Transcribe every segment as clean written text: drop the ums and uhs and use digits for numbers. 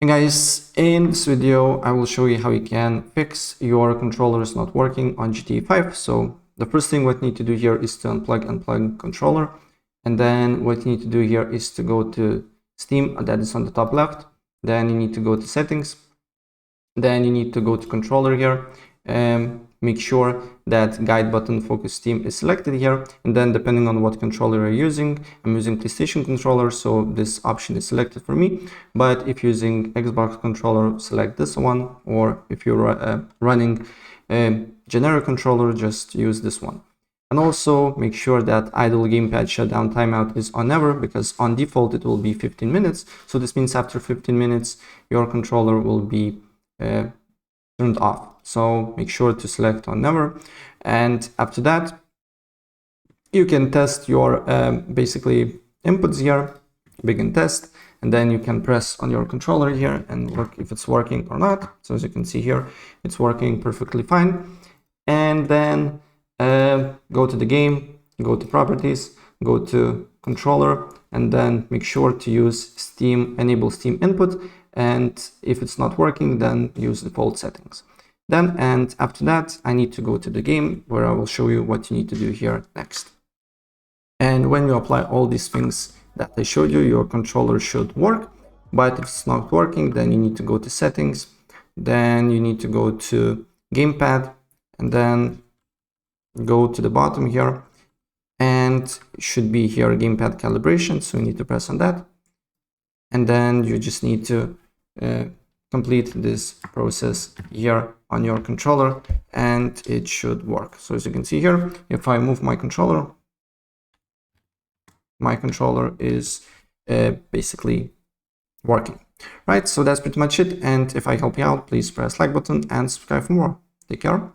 Hey guys, in this video I will show you how you can fix your controllers not working on GTA 5. So the first thing what you need to do here is to unplug controller, and then what you need to do here is to go to Steam, that is on the top left. Then you need to go to settings, then you need to go to controller here and make sure that guide button focus Steam is selected here, and then depending on what controller you're using, I'm using PlayStation controller, so this option is selected for me. But if you're using Xbox controller, select this one, or if you're running a generic controller, just use this one. And also make sure that idle gamepad shutdown timeout is on never, because on default it will be 15 minutes. So this means after 15 minutes your controller will be turned off. So make sure to select on never, and after that you can test your basically inputs here, begin test, and then you can press on your controller here and look if it's working or not. So as you can see here, it's working perfectly fine. And then go to the game, go to properties, go to controller, and then make sure to use Steam, enable Steam input, and if it's not working, then use default settings. Then, and after that, I need to go to the game where I will show you what you need to do here next. And when you apply all these things that I showed you, your controller should work. But if it's not working, then you need to go to settings, then you need to go to gamepad, and then go to the bottom here, and it should be here gamepad calibration, so you need to press on that, and then you just need to complete this process here on your controller, and it should work. So as you can see here, if I move my controller is basically working, right? So that's pretty much it, and if I help you out, please press like button and subscribe for more. Take care,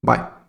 bye.